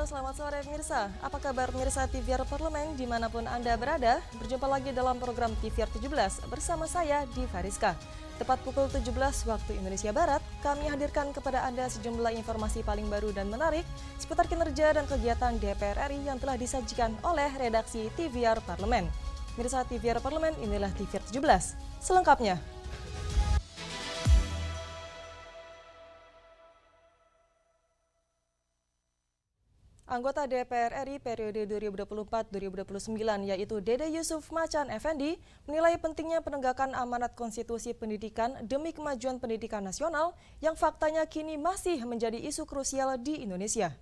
selamat sore pemirsa. Apa kabar pemirsa TVR Parlemen dimanapun Anda berada? Berjumpa lagi dalam program TVR 17 bersama saya, Diva Rizka. Tepat pukul 17 waktu Indonesia Barat, kami hadirkan kepada Anda sejumlah informasi paling baru dan menarik seputar kinerja dan kegiatan DPR RI yang telah disajikan oleh redaksi TVR Parlemen. Pemirsa TVR Parlemen, inilah TVR 17. Selengkapnya. Anggota DPR RI periode 2024-2029 yaitu Dede Yusuf Macan Effendi menilai pentingnya penegakan amanat konstitusi pendidikan demi kemajuan pendidikan nasional yang faktanya kini masih menjadi isu krusial di Indonesia.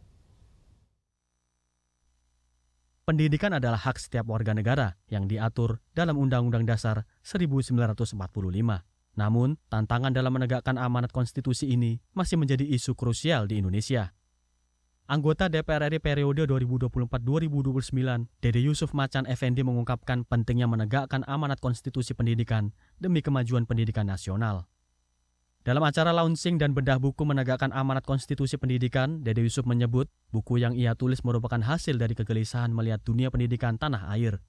Pendidikan adalah hak setiap warga negara yang diatur dalam Undang-Undang Dasar 1945. Namun, tantangan dalam menegakkan amanat konstitusi ini masih menjadi isu krusial di Indonesia. Anggota DPR RI periode 2024-2029, Dede Yusuf Macan Effendi mengungkapkan pentingnya menegakkan amanat konstitusi pendidikan demi kemajuan pendidikan nasional. Dalam acara launching dan bedah buku menegakkan amanat konstitusi pendidikan, Dede Yusuf menyebut buku yang ia tulis merupakan hasil dari kegelisahan melihat dunia pendidikan tanah air.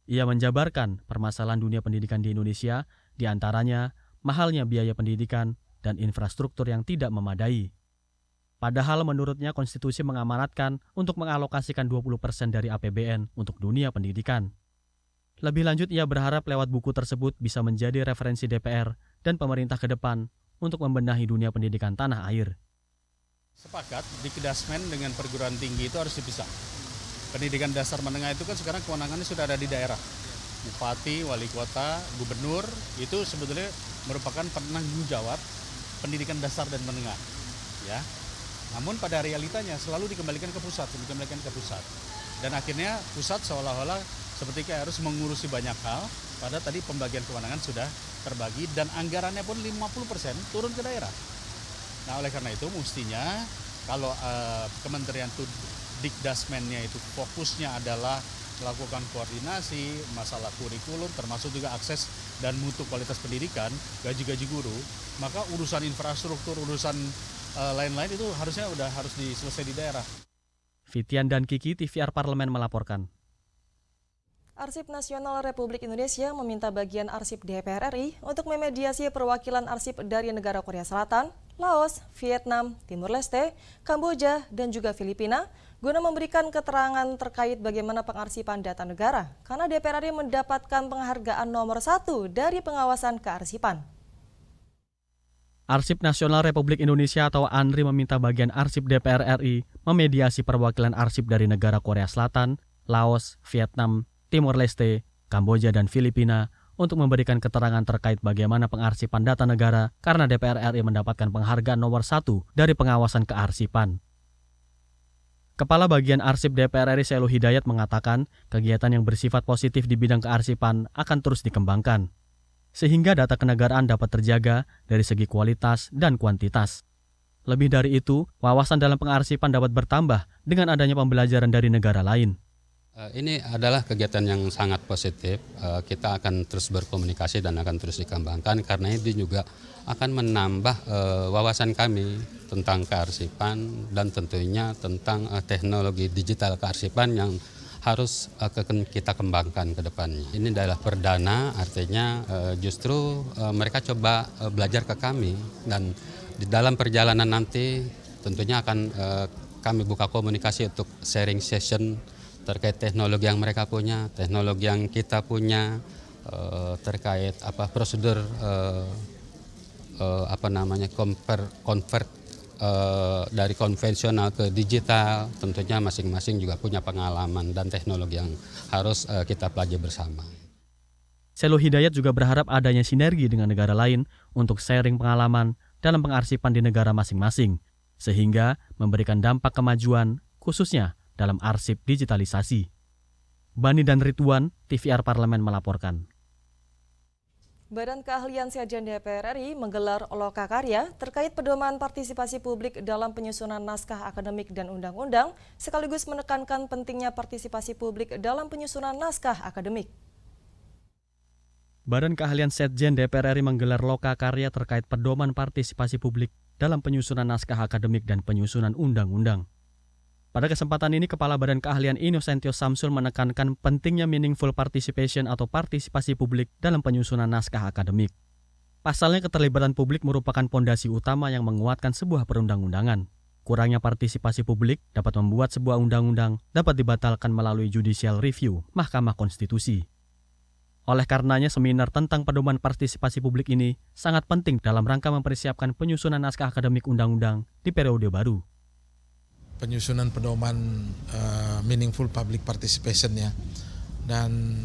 Ia menjabarkan permasalahan dunia pendidikan di Indonesia, di antaranya mahalnya biaya pendidikan dan infrastruktur yang tidak memadai. Padahal menurutnya konstitusi mengamanatkan untuk mengalokasikan 20% dari APBN untuk dunia pendidikan. Lebih lanjut, ia berharap lewat buku tersebut bisa menjadi referensi DPR dan pemerintah ke depan untuk membenahi dunia pendidikan tanah air. Sepakat, Dikdasmen dengan perguruan tinggi itu harus dipisah. Pendidikan dasar menengah itu kan sekarang kewenangannya sudah ada di daerah. Bupati, wali kota, gubernur, itu sebetulnya merupakan penanggung jawab pendidikan dasar dan menengah. Ya. Namun pada realitanya selalu dikembalikan ke pusat. Dan akhirnya pusat seolah-olah seperti kayak harus mengurusi banyak hal, pada tadi pembagian kewenangan sudah terbagi dan anggarannya pun 50% turun ke daerah. Nah oleh karena itu mestinya kalau Kementerian Dikdasmennya itu fokusnya adalah melakukan koordinasi, masalah kurikulum, termasuk juga akses dan mutu kualitas pendidikan, gaji-gaji guru, maka urusan infrastruktur, urusan lain-lain itu harusnya udah harus diselesai di daerah. Fitian dan Kiki, TVR Parlemen melaporkan. Arsip Nasional Republik Indonesia meminta bagian arsip DPR RI untuk memediasi perwakilan arsip dari negara Korea Selatan, Laos, Vietnam, Timur Leste, Kamboja, dan juga Filipina guna memberikan keterangan terkait bagaimana pengarsipan data negara karena DPR RI mendapatkan penghargaan nomor 1 dari pengawasan kearsipan. Arsip Nasional Republik Indonesia atau ANRI meminta bagian arsip DPR RI memediasi perwakilan arsip dari negara Korea Selatan, Laos, Vietnam, Timur Leste, Kamboja, dan Filipina untuk memberikan keterangan terkait bagaimana pengarsipan data negara karena DPR RI mendapatkan penghargaan nomor 1 dari pengawasan kearsipan. Kepala Bagian Arsip DPR RI Selu Hidayat mengatakan kegiatan yang bersifat positif di bidang kearsipan akan terus dikembangkan, sehingga data kenegaraan dapat terjaga dari segi kualitas dan kuantitas. Lebih dari itu, wawasan dalam pengarsipan dapat bertambah dengan adanya pembelajaran dari negara lain. Ini adalah kegiatan yang sangat positif. Kita akan terus berkomunikasi dan akan terus dikembangkan karena ini juga akan menambah wawasan kami tentang kearsipan dan tentunya tentang teknologi digital kearsipan yang harus kita kembangkan ke depannya. Ini adalah perdana, artinya justru mereka coba belajar ke kami dan di dalam perjalanan nanti tentunya akan kami buka komunikasi untuk sharing session terkait teknologi yang mereka punya, teknologi yang kita punya, terkait prosedur convert dari konvensional ke digital. Tentunya masing-masing juga punya pengalaman dan teknologi yang harus kita pelajari bersama. Selu Hidayat juga berharap adanya sinergi dengan negara lain untuk sharing pengalaman dalam pengarsipan di negara masing-masing, sehingga memberikan dampak kemajuan khususnya dalam arsip digitalisasi. Bani dan Ridwan, TVR Parlemen melaporkan. Badan Keahlian Sekjen DPR RI menggelar Lokakarya terkait pedoman partisipasi publik dalam penyusunan naskah akademik dan undang-undang, sekaligus menekankan pentingnya partisipasi publik dalam penyusunan naskah akademik. Badan Keahlian Sekjen DPR RI menggelar Lokakarya terkait pedoman partisipasi publik dalam penyusunan naskah akademik dan penyusunan undang-undang. Pada kesempatan ini, Kepala Badan Keahlian Innocentius Samsul menekankan pentingnya meaningful participation atau partisipasi publik dalam penyusunan naskah akademik. Pasalnya, keterlibatan publik merupakan pondasi utama yang menguatkan sebuah perundang-undangan. Kurangnya partisipasi publik dapat membuat sebuah undang-undang dapat dibatalkan melalui judicial review Mahkamah Konstitusi. Oleh karenanya, seminar tentang pedoman partisipasi publik ini sangat penting dalam rangka mempersiapkan penyusunan naskah akademik undang-undang di periode baru. Penyusunan pedoman meaningful public participation ya. Dan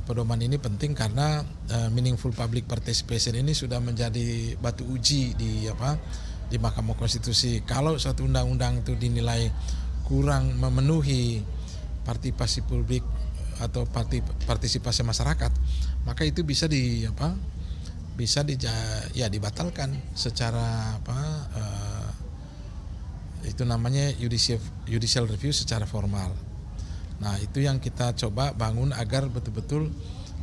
pedoman ini penting karena meaningful public participation ini sudah menjadi batu uji di Mahkamah Konstitusi. Kalau suatu undang-undang itu dinilai kurang memenuhi partisipasi publik atau partisipasi masyarakat, maka itu bisa dibatalkan secara itu namanya judicial review secara formal. Nah, itu yang kita coba bangun agar betul-betul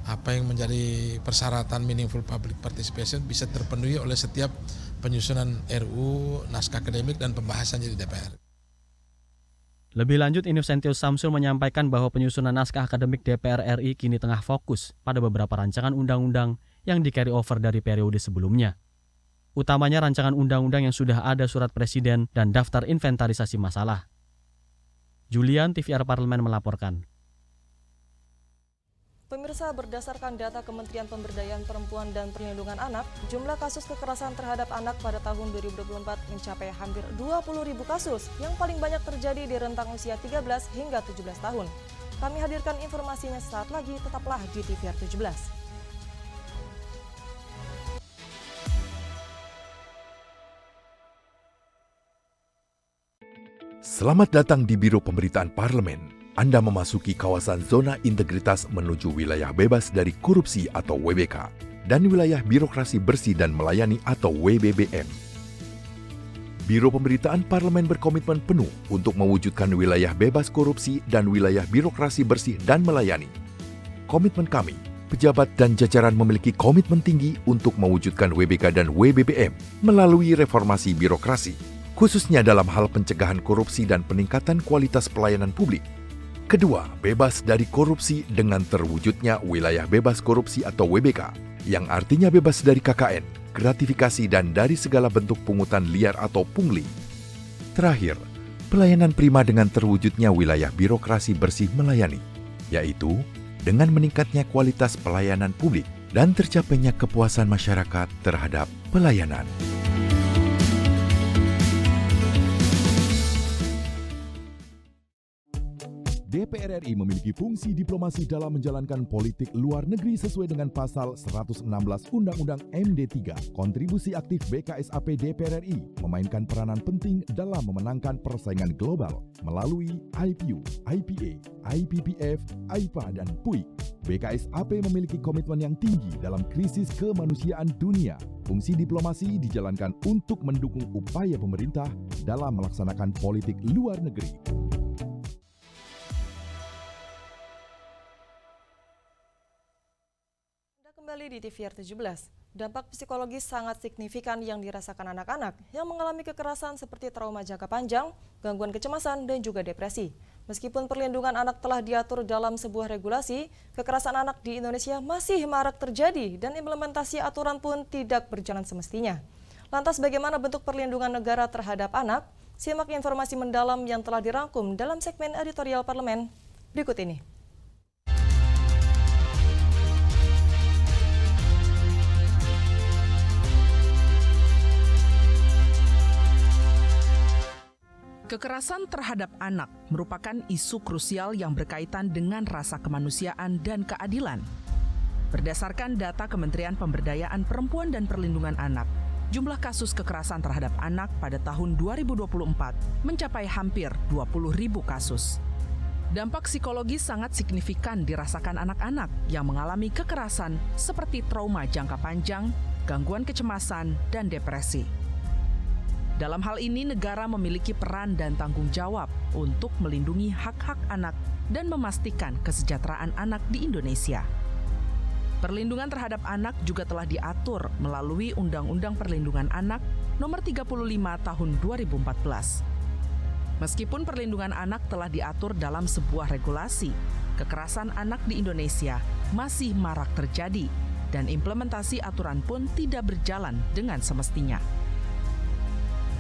apa yang menjadi persyaratan meaningful public participation bisa terpenuhi oleh setiap penyusunan RU, naskah akademik, dan pembahasannya di DPR. Lebih lanjut, Innocentius Samsul menyampaikan bahwa penyusunan naskah akademik DPR RI kini tengah fokus pada beberapa rancangan undang-undang yang di-carry over dari periode sebelumnya. Utamanya rancangan undang-undang yang sudah ada surat presiden dan daftar inventarisasi masalah. Julian, TVR Parlemen melaporkan. Pemirsa, berdasarkan data Kementerian Pemberdayaan Perempuan dan Perlindungan Anak, jumlah kasus kekerasan terhadap anak pada tahun 2024 mencapai hampir 20.000 kasus, yang paling banyak terjadi di rentang usia 13 hingga 17 tahun. Kami hadirkan informasinya saat lagi, tetaplah di TVR 17. Selamat datang di Biro Pemberitaan Parlemen. Anda memasuki kawasan zona integritas menuju wilayah bebas dari korupsi atau WBK dan wilayah birokrasi bersih dan melayani atau WBBM. Biro Pemberitaan Parlemen berkomitmen penuh untuk mewujudkan wilayah bebas korupsi dan wilayah birokrasi bersih dan melayani. Komitmen kami, pejabat dan jajaran memiliki komitmen tinggi untuk mewujudkan WBK dan WBBM melalui reformasi birokrasi, khususnya dalam hal pencegahan korupsi dan peningkatan kualitas pelayanan publik. Kedua, bebas dari korupsi dengan terwujudnya wilayah bebas korupsi atau WBK, yang artinya bebas dari KKN, gratifikasi dan dari segala bentuk pungutan liar atau pungli. Terakhir, pelayanan prima dengan terwujudnya wilayah birokrasi bersih melayani, yaitu dengan meningkatnya kualitas pelayanan publik dan tercapainya kepuasan masyarakat terhadap pelayanan. DPR RI memiliki fungsi diplomasi dalam menjalankan politik luar negeri sesuai dengan pasal 116 Undang-Undang MD3. Kontribusi aktif BKSAP DPR RI memainkan peranan penting dalam memenangkan persaingan global melalui IPU, IPA, IPPF, AIPA, dan PUIK. BKSAP memiliki komitmen yang tinggi dalam krisis kemanusiaan dunia. Fungsi diplomasi dijalankan untuk mendukung upaya pemerintah dalam melaksanakan politik luar negeri. Kembali di TVR 17, dampak psikologis sangat signifikan yang dirasakan anak-anak yang mengalami kekerasan seperti trauma jangka panjang, gangguan kecemasan, dan juga depresi. Meskipun perlindungan anak telah diatur dalam sebuah regulasi, kekerasan anak di Indonesia masih marak terjadi dan implementasi aturan pun tidak berjalan semestinya. Lantas bagaimana bentuk perlindungan negara terhadap anak? Simak informasi mendalam yang telah dirangkum dalam segmen editorial Parlemen berikut ini. Kekerasan terhadap anak merupakan isu krusial yang berkaitan dengan rasa kemanusiaan dan keadilan. Berdasarkan data Kementerian Pemberdayaan Perempuan dan Perlindungan Anak, jumlah kasus kekerasan terhadap anak pada tahun 2024 mencapai hampir 20.000 kasus. Dampak psikologis sangat signifikan dirasakan anak-anak yang mengalami kekerasan seperti trauma jangka panjang, gangguan kecemasan, dan depresi. Dalam hal ini, negara memiliki peran dan tanggung jawab untuk melindungi hak-hak anak dan memastikan kesejahteraan anak di Indonesia. Perlindungan terhadap anak juga telah diatur melalui Undang-Undang Perlindungan Anak Nomor 35 Tahun 2014. Meskipun perlindungan anak telah diatur dalam sebuah regulasi, kekerasan anak di Indonesia masih marak terjadi dan implementasi aturan pun tidak berjalan dengan semestinya.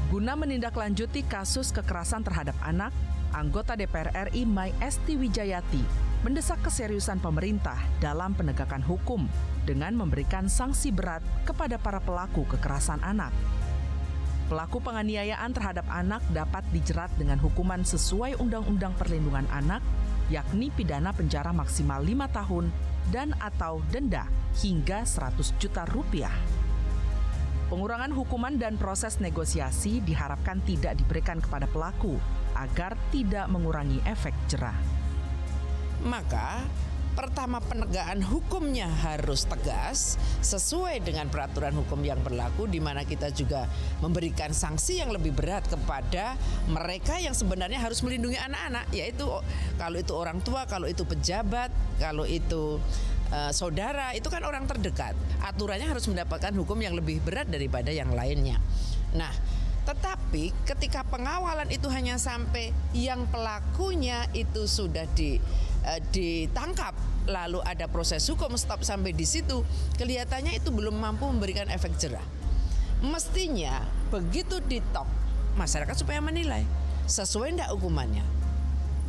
Guna menindaklanjuti kasus kekerasan terhadap anak, anggota DPR RI Mai Esti Wijayati mendesak keseriusan pemerintah dalam penegakan hukum dengan memberikan sanksi berat kepada para pelaku kekerasan anak. Pelaku penganiayaan terhadap anak dapat dijerat dengan hukuman sesuai Undang-Undang Perlindungan Anak, yakni pidana penjara maksimal 5 tahun dan atau denda hingga 100 juta rupiah. Pengurangan hukuman dan proses negosiasi diharapkan tidak diberikan kepada pelaku agar tidak mengurangi efek jera. Maka pertama, penegakan hukumnya harus tegas sesuai dengan peraturan hukum yang berlaku, di mana kita juga memberikan sanksi yang lebih berat kepada mereka yang sebenarnya harus melindungi anak-anak, yaitu kalau itu orang tua, kalau itu pejabat, kalau itu saudara, itu kan orang terdekat. Aturannya harus mendapatkan hukum yang lebih berat daripada yang lainnya. Nah, tetapi ketika pengawalan itu hanya sampai yang pelakunya itu sudah ditangkap, lalu ada proses hukum stop sampai di situ, kelihatannya itu belum mampu memberikan efek jera. Mestinya begitu ditok, masyarakat supaya menilai sesuai enggak hukumannya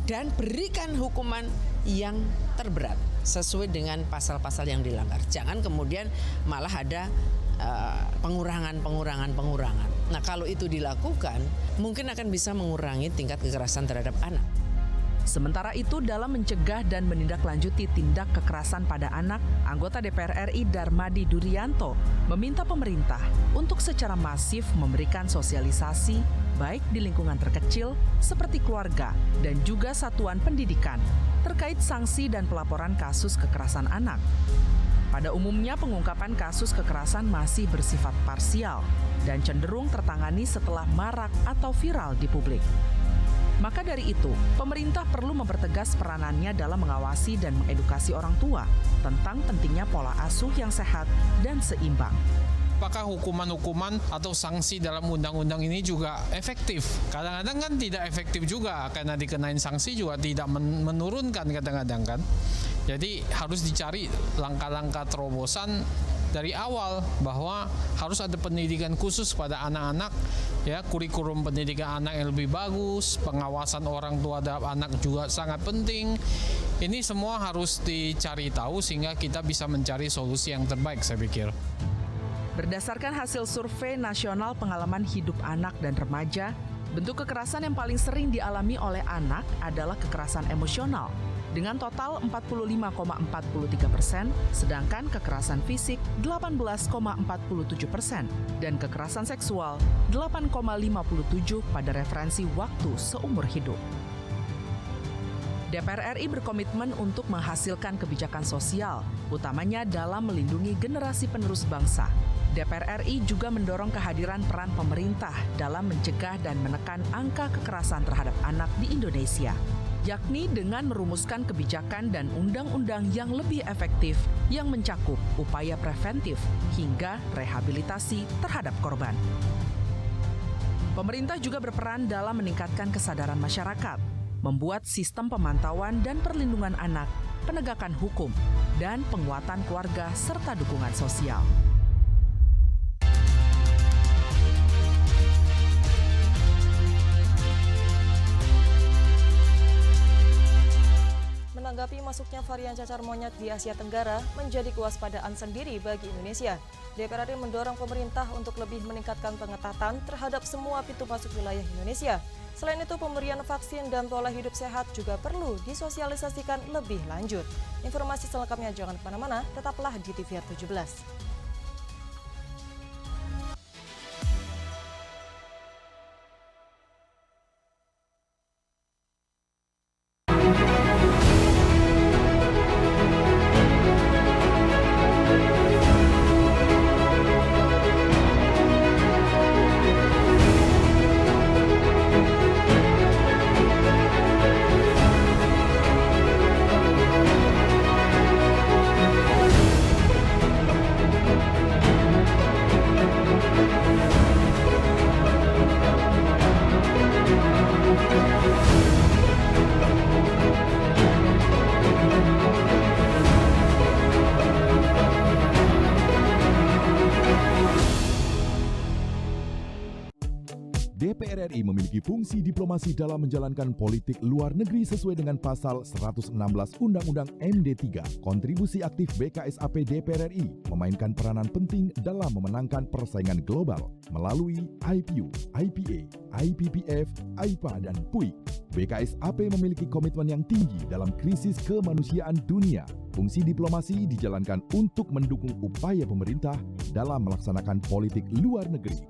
dan berikan hukuman yang terberat sesuai dengan pasal-pasal yang dilanggar. Jangan kemudian malah ada pengurangan. Nah, kalau itu dilakukan, mungkin akan bisa mengurangi tingkat kekerasan terhadap anak. Sementara itu, dalam mencegah dan menindaklanjuti tindak kekerasan pada anak, anggota DPR RI Darmadi Durianto meminta pemerintah untuk secara masif memberikan sosialisasi baik di lingkungan terkecil seperti keluarga dan juga satuan pendidikan terkait sanksi dan pelaporan kasus kekerasan anak. Pada umumnya, pengungkapan kasus kekerasan masih bersifat parsial dan cenderung tertangani setelah marak atau viral di publik. Maka dari itu, pemerintah perlu mempertegas peranannya dalam mengawasi dan mengedukasi orang tua tentang pentingnya pola asuh yang sehat dan seimbang. Apakah hukuman-hukuman atau sanksi dalam undang-undang ini juga efektif? Kadang-kadang kan tidak efektif juga, karena dikenain sanksi juga tidak menurunkan kadang-kadang kan. Jadi harus dicari langkah-langkah terobosan dari awal, bahwa harus ada pendidikan khusus pada anak-anak, ya, kurikulum pendidikan anak yang lebih bagus, pengawasan orang tua terhadap anak juga sangat penting. Ini semua harus dicari tahu sehingga kita bisa mencari solusi yang terbaik, saya pikir. Berdasarkan hasil survei nasional pengalaman hidup anak dan remaja, bentuk kekerasan yang paling sering dialami oleh anak adalah kekerasan emosional, dengan total 45,43%, sedangkan kekerasan fisik 18,47% dan kekerasan seksual 8,57% pada referensi waktu seumur hidup. DPR RI berkomitmen untuk menghasilkan kebijakan sosial, utamanya dalam melindungi generasi penerus bangsa. DPR RI juga mendorong kehadiran peran pemerintah dalam mencegah dan menekan angka kekerasan terhadap anak di Indonesia, yakni dengan merumuskan kebijakan dan undang-undang yang lebih efektif yang mencakup upaya preventif hingga rehabilitasi terhadap korban. Pemerintah juga berperan dalam meningkatkan kesadaran masyarakat, membuat sistem pemantauan dan perlindungan anak, penegakan hukum, dan penguatan keluarga serta dukungan sosial. Menanggapi masuknya varian cacar monyet di Asia Tenggara menjadi kewaspadaan sendiri bagi Indonesia, DPR RI mendorong pemerintah untuk lebih meningkatkan pengetatan terhadap semua pintu masuk wilayah Indonesia. Selain itu, pemberian vaksin dan pola hidup sehat juga perlu disosialisasikan lebih lanjut. Informasi selengkapnya jangan kemana-mana, tetaplah di TVR 17. memiliki fungsi diplomasi dalam menjalankan politik luar negeri sesuai dengan pasal 116 Undang-Undang MD3. Kontribusi aktif BKSAP DPR RI memainkan peranan penting dalam memenangkan persaingan global melalui IPU, IPA, IPPF, AIPA, dan PUIK. BKSAP memiliki komitmen yang tinggi dalam krisis kemanusiaan dunia. Fungsi diplomasi dijalankan untuk mendukung upaya pemerintah dalam melaksanakan politik luar negeri.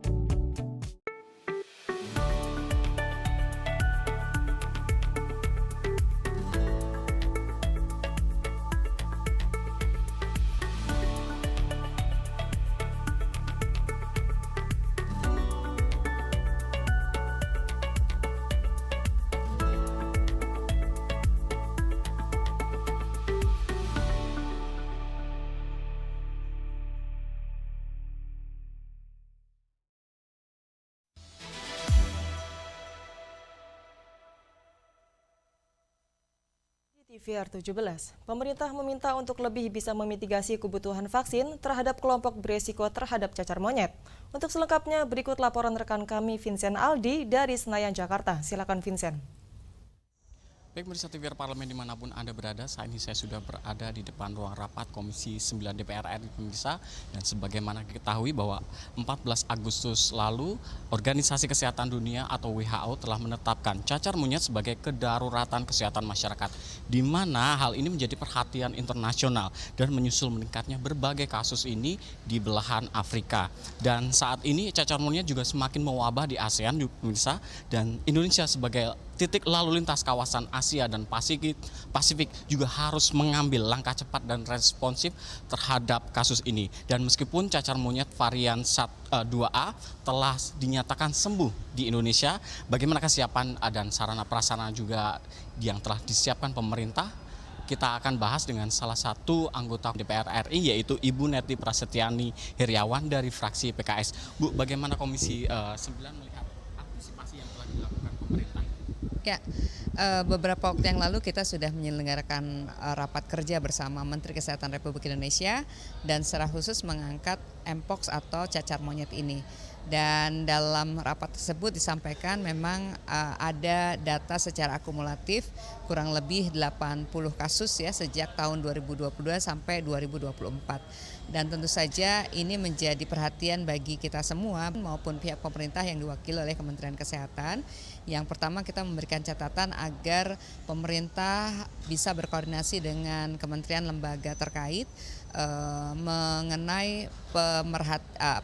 TVR 17, pemerintah meminta untuk lebih bisa memitigasi kebutuhan vaksin terhadap kelompok beresiko terhadap cacar monyet. Untuk selengkapnya, berikut laporan rekan kami Vincent Aldi dari Senayan, Jakarta. Silakan Vincent. Baik, pemirsa TVR Parlemen dimanapun Anda berada, saat ini saya sudah berada di depan ruang rapat Komisi 9 DPR RI, pemirsa. Dan sebagaimana diketahui bahwa 14 Agustus lalu, Organisasi Kesehatan Dunia atau WHO telah menetapkan cacar monyet sebagai kedaruratan kesehatan masyarakat, di mana hal ini menjadi perhatian internasional dan menyusul meningkatnya berbagai kasus ini di belahan Afrika. Dan saat ini cacar monyet juga semakin mewabah di ASEAN, pemirsa, dan Indonesia sebagai titik lalu lintas kawasan Asia dan Pasifik juga harus mengambil langkah cepat dan responsif terhadap kasus ini. Dan meskipun cacar monyet varian 2A telah dinyatakan sembuh di Indonesia, bagaimana kesiapan dan sarana prasarana juga yang telah disiapkan pemerintah? Kita akan bahas dengan salah satu anggota DPR RI, yaitu Ibu Neti Prasetyani Heriawan dari fraksi PKS. Bu, bagaimana Komisi 9 melihat antisipasi yang telah dilakukan pemerintah? Ya, beberapa waktu yang lalu kita sudah menyelenggarakan rapat kerja bersama Menteri Kesehatan Republik Indonesia dan secara khusus mengangkat Mpox atau cacar monyet ini. Dan dalam rapat tersebut disampaikan memang ada data secara akumulatif kurang lebih 80 kasus ya sejak tahun 2022 sampai 2024. Dan tentu saja ini menjadi perhatian bagi kita semua maupun pihak pemerintah yang diwakili oleh Kementerian Kesehatan. Yang pertama, kita memberikan catatan agar pemerintah bisa berkoordinasi dengan kementerian lembaga terkait mengenai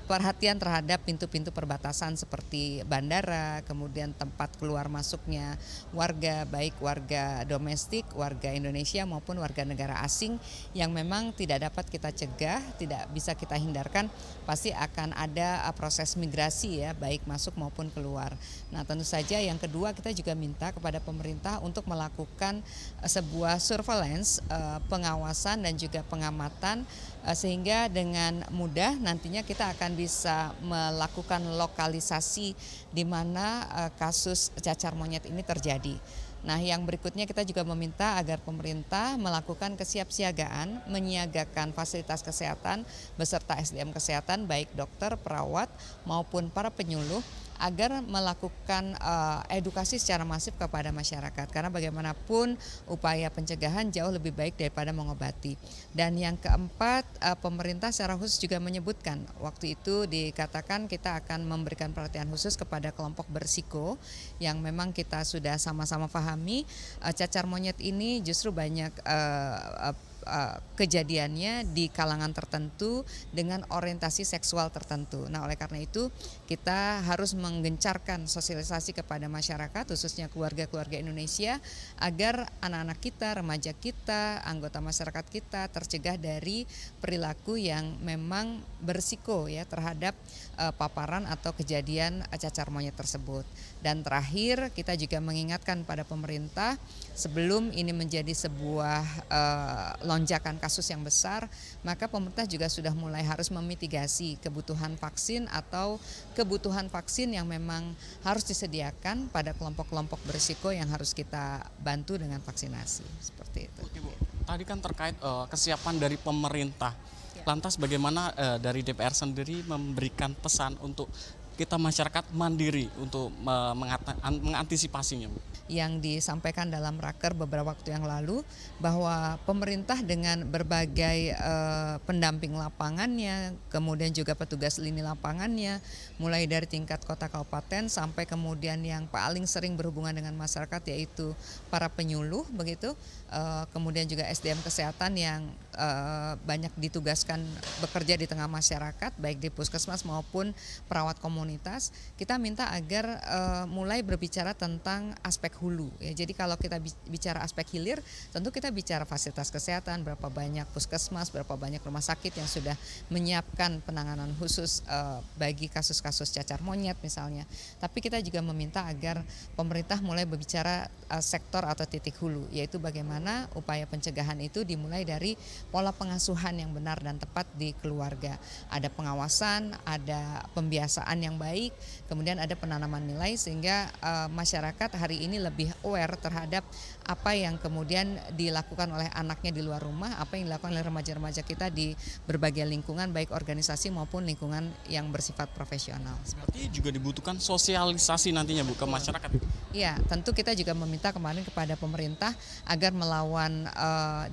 perhatian terhadap pintu-pintu perbatasan seperti bandara, kemudian tempat keluar masuknya warga, baik warga domestik, warga Indonesia maupun warga negara asing yang memang tidak dapat kita cegah, tidak bisa kita hindarkan, pasti akan ada proses migrasi ya, baik masuk maupun keluar. Nah, tentu saja yang kedua, kita juga minta kepada pemerintah untuk melakukan sebuah surveillance, pengawasan dan juga pengamatan sehingga dengan mudah nantinya kita akan bisa melakukan lokalisasi di mana kasus cacar monyet ini terjadi. Nah, yang berikutnya kita juga meminta agar pemerintah melakukan kesiapsiagaan, menyiagakan fasilitas kesehatan beserta SDM kesehatan baik dokter, perawat maupun para penyuluh agar melakukan edukasi secara masif kepada masyarakat, karena bagaimanapun upaya pencegahan jauh lebih baik daripada mengobati. Dan yang keempat, pemerintah secara khusus juga menyebutkan waktu itu dikatakan kita akan memberikan perhatian khusus kepada kelompok berisiko yang memang kita sudah sama-sama pahami cacar monyet ini justru banyak kejadiannya di kalangan tertentu dengan orientasi seksual tertentu. Nah, oleh karena itu kita harus menggencarkan sosialisasi kepada masyarakat, khususnya keluarga-keluarga Indonesia, agar anak-anak kita, remaja kita, anggota masyarakat kita tercegah dari perilaku yang memang berisiko ya terhadap paparan atau kejadian cacar monyet tersebut. Dan terakhir, kita juga mengingatkan pada pemerintah sebelum ini menjadi sebuah lonjakan kasus yang besar, maka pemerintah juga sudah mulai harus memitigasi kebutuhan vaksin atau kebutuhan vaksin yang memang harus disediakan pada kelompok-kelompok berisiko yang harus kita bantu dengan vaksinasi, seperti itu. Oke, Bu. Tadi kan terkait kesiapan dari pemerintah. Lantas bagaimana dari DPR sendiri memberikan pesan untuk kita masyarakat mandiri untuk mengantisipasinya, Bu? Yang disampaikan dalam raker beberapa waktu yang lalu bahwa pemerintah dengan berbagai pendamping lapangannya, kemudian juga petugas lini lapangannya, mulai dari tingkat kota kabupaten sampai kemudian yang paling sering berhubungan dengan masyarakat yaitu para penyuluh begitu, kemudian juga SDM kesehatan yang banyak ditugaskan bekerja di tengah masyarakat baik di puskesmas maupun perawat komunitas. Kita minta agar mulai berbicara tentang aspek hulu ya. Jadi kalau kita bicara aspek hilir, tentu kita bicara fasilitas kesehatan, berapa banyak puskesmas, berapa banyak rumah sakit yang sudah menyiapkan penanganan khusus bagi kasus-kasus cacar monyet misalnya. Tapi kita juga meminta agar pemerintah mulai berbicara sektor atau titik hulu, yaitu bagaimana upaya pencegahan itu dimulai dari pola pengasuhan yang benar dan tepat di keluarga. Ada pengawasan, ada pembiasaan yang baik, kemudian ada penanaman nilai sehingga masyarakat hari ini lebih aware terhadap apa yang kemudian dilakukan oleh anaknya di luar rumah, apa yang dilakukan oleh remaja-remaja kita di berbagai lingkungan baik organisasi maupun lingkungan yang bersifat profesional. Berarti juga dibutuhkan sosialisasi nantinya, Bu, ke masyarakat. Iya, tentu kita juga meminta kemarin kepada pemerintah agar melawan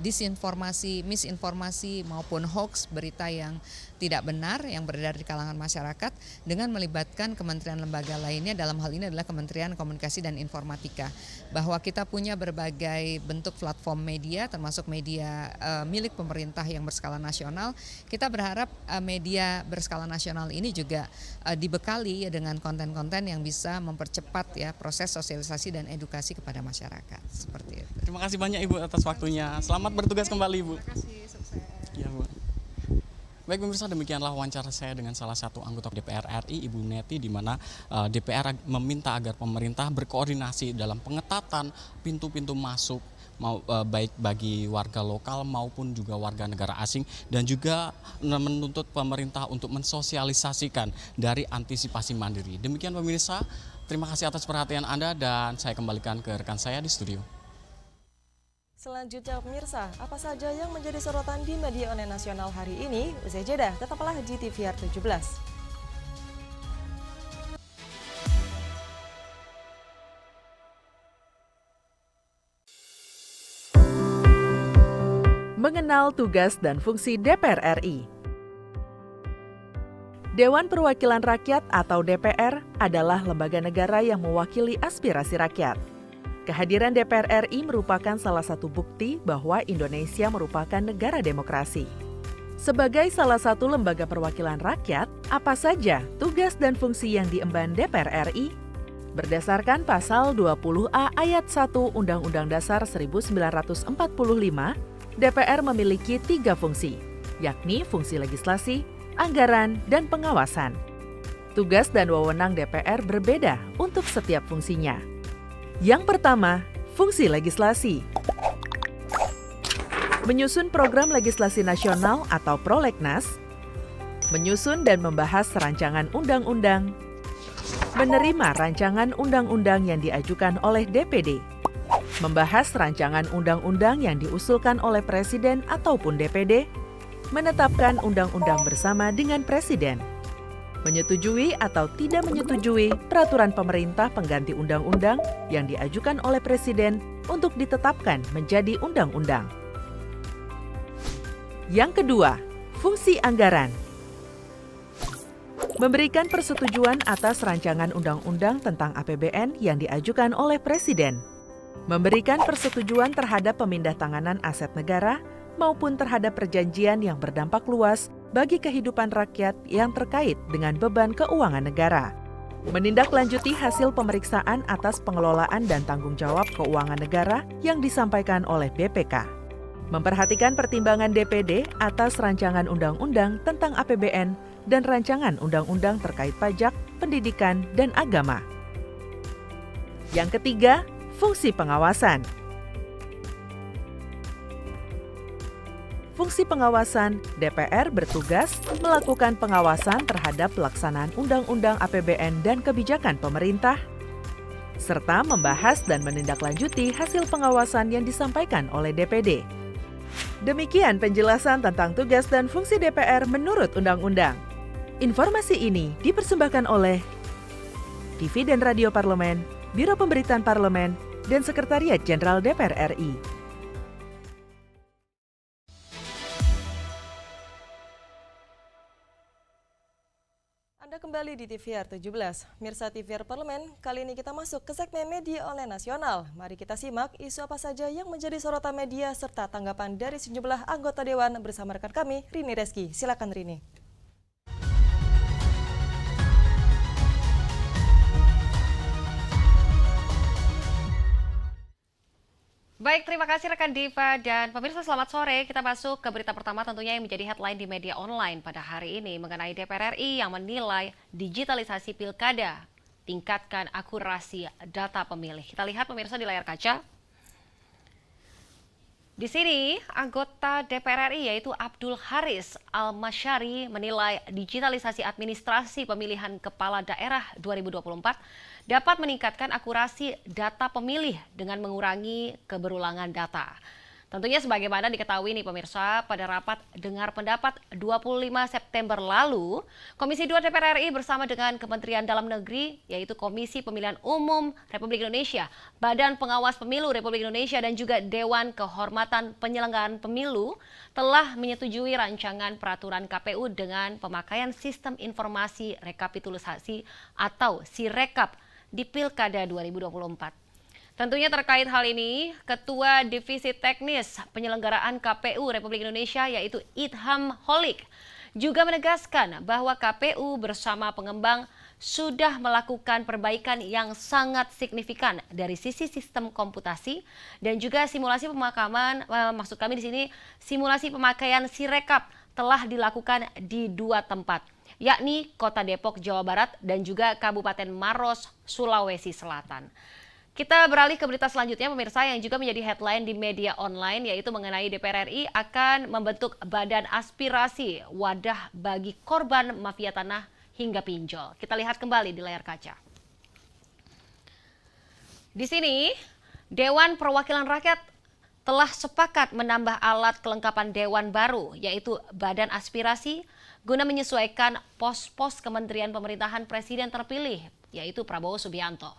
disinformasi, misinformasi maupun hoax, berita yang tidak benar yang beredar di kalangan masyarakat dengan melibatkan kementerian lembaga lainnya, dalam hal ini adalah Kementerian Komunikasi dan Informatika. Bahwa kita punya berbagai bentuk platform media termasuk media milik pemerintah yang berskala nasional. Kita berharap media berskala nasional ini juga dibekali ya dengan konten-konten yang bisa mempercepat ya proses sosialisasi dan edukasi kepada masyarakat. Seperti itu. Terima kasih banyak Ibu atas waktunya. Selamat bertugas kembali, Bu. Terima kasih, sukses. Ya, Bu. Baik pemirsa, demikianlah wawancara saya dengan salah satu anggota DPR RI, Ibu Neti, di mana DPR meminta agar pemerintah berkoordinasi dalam pengetatan pintu-pintu masuk baik bagi warga lokal maupun juga warga negara asing, dan juga menuntut pemerintah untuk mensosialisasikan dari antisipasi mandiri. Demikian pemirsa, terima kasih atas perhatian Anda dan saya kembalikan ke rekan saya di studio. Selanjutnya pemirsa, apa saja yang menjadi sorotan di media online nasional hari ini? Usai jeda, tetaplah di TVR 17. Mengenal tugas dan fungsi DPR RI. Dewan Perwakilan Rakyat atau DPR adalah lembaga negara yang mewakili aspirasi rakyat. Kehadiran DPR RI merupakan salah satu bukti bahwa Indonesia merupakan negara demokrasi. Sebagai salah satu lembaga perwakilan rakyat, apa saja tugas dan fungsi yang diemban DPR RI? Berdasarkan pasal 20A ayat 1 Undang-Undang Dasar 1945, DPR memiliki 3 fungsi, yakni fungsi legislasi, anggaran, dan pengawasan. Tugas dan wewenang DPR berbeda untuk setiap fungsinya. Yang pertama, fungsi legislasi. Menyusun program legislasi nasional atau prolegnas, menyusun dan membahas rancangan undang-undang, menerima rancangan undang-undang yang diajukan oleh DPD, membahas rancangan undang-undang yang diusulkan oleh Presiden ataupun DPD, menetapkan undang-undang bersama dengan Presiden, menyetujui atau tidak menyetujui peraturan pemerintah pengganti undang-undang yang diajukan oleh Presiden untuk ditetapkan menjadi undang-undang. Yang kedua, fungsi anggaran. Memberikan persetujuan atas rancangan undang-undang tentang APBN yang diajukan oleh Presiden. Memberikan persetujuan terhadap pemindahtanganan aset negara maupun terhadap perjanjian yang berdampak luas bagi kehidupan rakyat yang terkait dengan beban keuangan negara. Menindaklanjuti hasil pemeriksaan atas pengelolaan dan tanggung jawab keuangan negara yang disampaikan oleh BPK. Memperhatikan pertimbangan DPD atas rancangan undang-undang tentang APBN dan rancangan undang-undang terkait pajak, pendidikan, dan agama. Yang ketiga, fungsi pengawasan. Fungsi pengawasan, DPR bertugas melakukan pengawasan terhadap pelaksanaan Undang-Undang APBN dan kebijakan pemerintah, serta membahas dan menindaklanjuti hasil pengawasan yang disampaikan oleh DPD. Demikian penjelasan tentang tugas dan fungsi DPR menurut Undang-Undang. Informasi ini dipersembahkan oleh TV dan Radio Parlemen, Biro Pemberitaan Parlemen, dan Sekretariat Jenderal DPR RI. Anda kembali di TVR 17. Mirsa TVR Parlemen, kali ini kita masuk ke segmen media online nasional. Mari kita simak isu apa saja yang menjadi sorotan media serta tanggapan dari sejumlah anggota Dewan bersama rekan kami, Rini Reski. Silakan Rini. Baik, terima kasih rekan Diva dan pemirsa, selamat sore. Kita masuk ke berita pertama tentunya yang menjadi headline di media online pada hari ini mengenai DPR RI yang menilai digitalisasi pilkada, tingkatkan akurasi data pemilih. Kita lihat pemirsa di layar kaca. Di sini, anggota DPR RI yaitu Abdul Haris Al-Masyari menilai digitalisasi administrasi pemilihan kepala daerah 2024 dapat meningkatkan akurasi data pemilih dengan mengurangi keberulangan data. Tentunya sebagaimana diketahui nih pemirsa, pada rapat dengar pendapat 25 September lalu, Komisi 2 DPR RI bersama dengan Kementerian Dalam Negeri, yaitu Komisi Pemilihan Umum Republik Indonesia, Badan Pengawas Pemilu Republik Indonesia, dan juga Dewan Kehormatan Penyelenggaraan Pemilu telah menyetujui rancangan peraturan KPU dengan pemakaian Sistem Informasi Rekapitulasi atau SIREKAP di Pilkada 2024. Tentunya terkait hal ini, Ketua Divisi Teknis Penyelenggaraan KPU Republik Indonesia yaitu Idham Holik juga menegaskan bahwa KPU bersama pengembang sudah melakukan perbaikan yang sangat signifikan dari sisi sistem komputasi dan juga simulasi pemakaman, maksud kami di sini simulasi pemakaian SIREKAP telah dilakukan di 2 tempat, yakni Kota Depok, Jawa Barat dan juga Kabupaten Maros, Sulawesi Selatan. Kita beralih ke berita selanjutnya pemirsa yang juga menjadi headline di media online yaitu mengenai DPR RI akan membentuk badan aspirasi wadah bagi korban mafia tanah hingga pinjol. Kita lihat kembali di layar kaca. Di sini Dewan Perwakilan Rakyat telah sepakat menambah alat kelengkapan dewan baru yaitu badan aspirasi guna menyesuaikan pos-pos kementerian pemerintahan presiden terpilih yaitu Prabowo Subianto.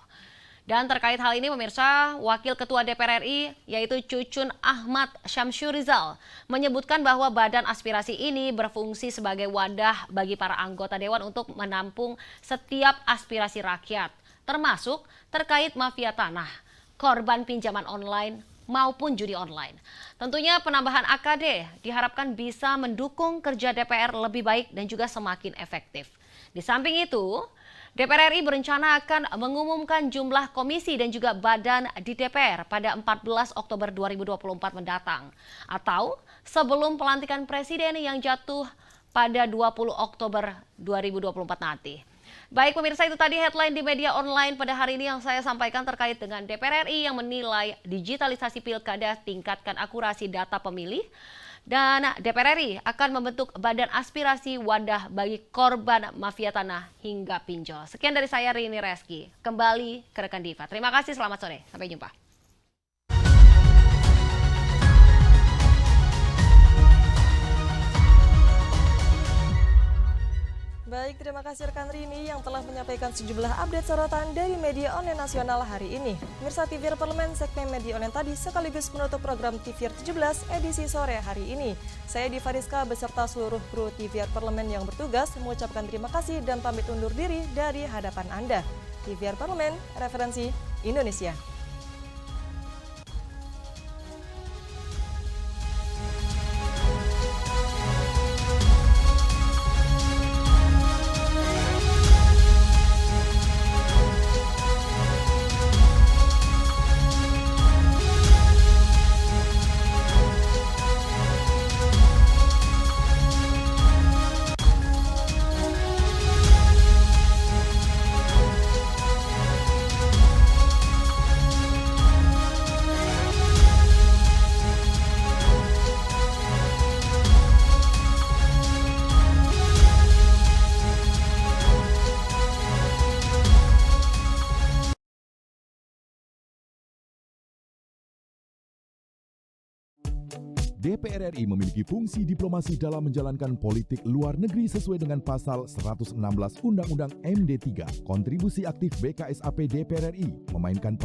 Dan terkait hal ini pemirsa, Wakil Ketua DPR RI yaitu Cucun Ahmad Syamsurizal menyebutkan bahwa badan aspirasi ini berfungsi sebagai wadah bagi para anggota dewan untuk menampung setiap aspirasi rakyat, termasuk terkait mafia tanah, korban pinjaman online maupun judi online. Tentunya penambahan AKD diharapkan bisa mendukung kerja DPR lebih baik dan juga semakin efektif. Di samping itu, DPR RI berencana akan mengumumkan jumlah komisi dan juga badan di DPR pada 14 Oktober 2024 mendatang atau sebelum pelantikan presiden yang jatuh pada 20 Oktober 2024 nanti. Baik pemirsa, itu tadi headline di media online pada hari ini yang saya sampaikan terkait dengan DPR RI yang menilai digitalisasi pilkada tingkatkan akurasi data pemilih. Dan DPR RI akan membentuk badan aspirasi wadah bagi korban mafia tanah hingga pinjol. Sekian dari saya Rini Reski. Kembali ke rekan Diva. Terima kasih, selamat sore. Sampai jumpa. Baik, terima kasih rekan Rini yang telah menyampaikan sejumlah update sorotan dari media online nasional hari ini. Mirsa TVR Parlemen segmen media online tadi sekaligus menutup program TVR 17 edisi sore hari ini. Saya Diva Rizka beserta seluruh kru TVR Parlemen yang bertugas mengucapkan terima kasih dan pamit undur diri dari hadapan Anda. TVR Parlemen, referensi Indonesia. DPR RI memiliki fungsi diplomasi dalam menjalankan politik luar negeri sesuai dengan pasal 116 Undang-Undang MD3. Kontribusi aktif BKSAP DPR RI memainkan peran